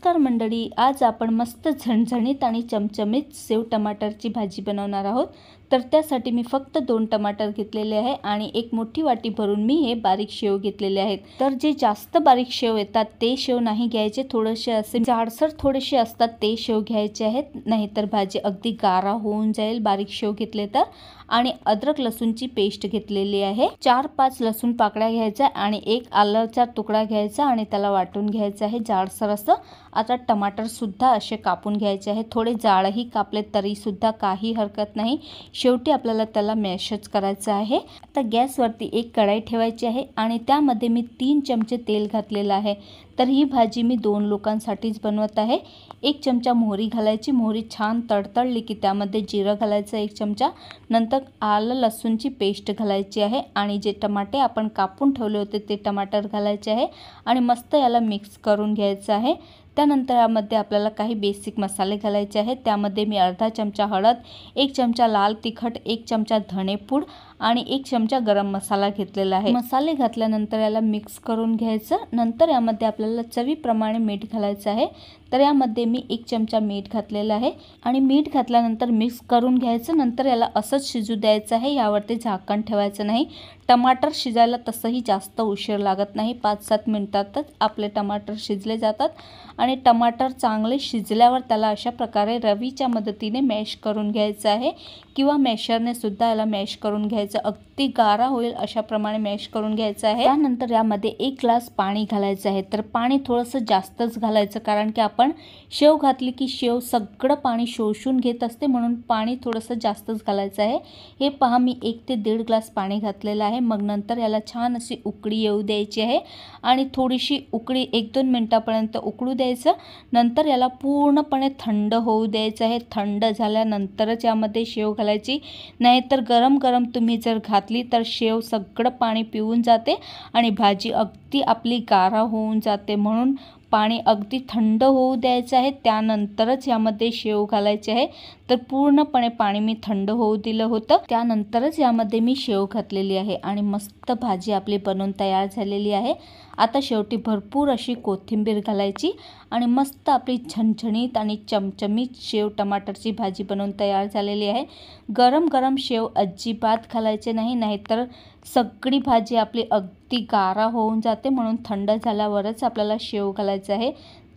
नमस्कार मंडळी, आज आपण मस्त झणझणीत आणि चमचमीत सेव टमाटरची भाजी बनवणार आहोत। तर त्यासाठी मी फक्त 2 टमाटर घेतलेले आहे आणि एक मोठी वाटी भरून मी हे बारीक शेव घेतलेले आहेत। तर जे जास्त बारीक शेव येतात ते शेव नाही घ्यायचे, थोडेसे असे जाडसर थोडेसे असतात ते शेव घ्यायचे आहेत, नाहीतर भाजी अगदी गारा होऊन जाईल बारीक शेव घेतले तर। आणि अद्रक लसूणची पेस्ट घेतलेली आहे, 4-5 लसूण पाकळ्या घ्यायचा आणि एक आल्याचा तुकडा घ्यायचा आणि त्याला वाटून घ्यायचा आहे जाडसर असं। आता टमाटर सुद्धा असे कापून घ्यायचे आहे, थोडे जाडही कापले तरी सुद्धा काही हरकत नाही, शेवटी आपल्याला त्याला मॅशच करायचं आहे। आता गॅसवरती एक कढाई ठेवायची आहे आणि त्यामध्ये मी 3 चमचे तेल घातलेलं आहे। तर ही भाजी मी 2 लोकांसाठीच बनवत आहे। 1 चमचा मोहरी घालायची, मोहरी छान तडतडली की त्यामध्ये जिरं घालायचं 1 चमचा, नंतर आलं लसूणची पेस्ट घालायची आहे आणि जे टमाटे आपण कापून ठेवले होते ते टमाटर घालायचे आहे आणि मस्त याला मिक्स करून घ्यायचं आहे। त्यानंतर यामध्ये आपल्याला काही बेसिक मसाले घालायचे आहेत। त्यामध्ये मी अर्धा चमचा हळद, 1 चमचा लाल तिखट, 1 चमचा धणेपूड आणि 1 चमचा गरम मसाला घेतलेला आहे। मसाले घातल्यानंतर याला मिक्स करून घ्यायचं। नंतर यामध्ये आपल्याला चवीप्रमाणे मीठ घालायचं आहे। तर यामध्ये मी 1 चमचा मीठ घातलेला आहे आणि मीठ घातल्यानंतर मिक्स करून घ्यायचं। नंतर याला असंच शिजू द्यायचं आहे, यावरती झाकण ठेवायचं नाही। टमाटर शिजायला तसंही जास्त उशीर लागत नाही, 5-7 मिनिटातच आपले टमाटर शिजले जातात। आणि टमाटर चांगले शिजल्यावर त्याला अशा प्रकारे रवीच्या मदतीने मॅश करून घ्यायचं आहे किंवा मॅशरने सुद्धा याला मॅश करून घ्यायचं, अगदी गारा होईल अशा प्रमाणे मॅश करून घ्यायचं आहे। त्यानंतर यामध्ये 1 ग्लास पाणी घालायचं आहे। तर पाणी थोडंसं जास्तच घालायचं, कारण की आपण शेव घातली की शेव सगळं पाणी शोषून घेत असते, म्हणून पाणी थोडंसं जास्तच घालायचं आहे। हे पहा, मी 1 ते 1.5 ग्लास पाणी घातलेलं आहे। मग नंतर याला छान अशी उकळी येऊ द्यायची आहे आणि थोडीशी उकळी 1-2 मिनिटापर्यंत उकळू द्यायचं। नंतर याला पूर्णपणे थंड होऊ द्यायचं आहे। थंड झाल्यानंतरच यामध्ये शेव घालायची, नाहीतर गरम गरम तुम्ही जर घातली तर शेव सगळं पाणी पिऊन जाते आणि भाजी अगदी आपली गारा होऊन जाते। म्हणून पाणी अगदी थंड होऊ द्यायचं आहे, त्यानंतरच यामध्ये शेव घालायचे आहे। तर पूर्णपणे पाणी मी थंड होऊ दिलं होतं, त्यानंतरच यामध्ये मी शेव घातलेली आहे आणि मस्त भाजी आपली बनवून तयार झालेली आहे। आता शेवटी भरपूर अशी कोथिंबीर घालायची आणि मस्त आपली झणझणीत आणि चमचमीत शेव टमाटरची भाजी बनवून तयार झालेली आहे। गरम गरम शेव अजिबात घालायचे नाही, नाहीतर सगळी भाजी आपली अगदी गारा होऊन जाते, म्हणून थंड झाल्यावरच आपल्याला शेव घालायचं आहे।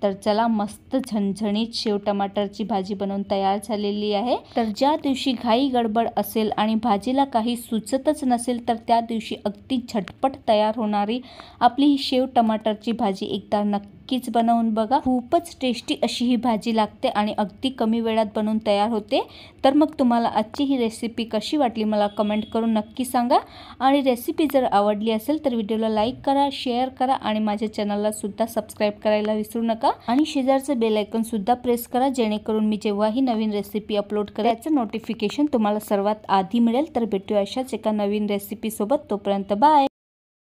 तर चला, मस्त झणझणीत शेव टमाटरची भाजी बनवून तयार झालेली आहे। तर ज्या दिवशी घाई गडबड असेल आणि भाजीला काही सुचतच नसेल तर त्या दिवशी अगदी झटपट तयार होणारी आपली ही शेव टमाटरची भाजी एकदा नक्कीच बनवून बघा। खूपच टेस्टी अशी ही भाजी लागते आणि अगदी कमी वेळात बनवून तयार होते। तर मग तुम्हाला आजची ही रेसिपी कशी वाटली मला कमेंट करून नक्की सांगा आणि रेसिपी जर आवडली असेल तर व्हिडिओला लाईक करा, शेअर करा आणि माझ्या चॅनलला सुद्धा सबस्क्राईब करायला विसरू नका आणि शेजारचं बेल आयकॉन सुद्धा प्रेस करा, जेणेकरून मी जेव्हाही नवीन रेसिपी अपलोड करेन त्याचं नोटिफिकेशन तुम्हाला सर्वात आधी मिळेल। तर भेटूया अशाच एका नवीन रेसिपी सोबत, तोपर्यंत बाय।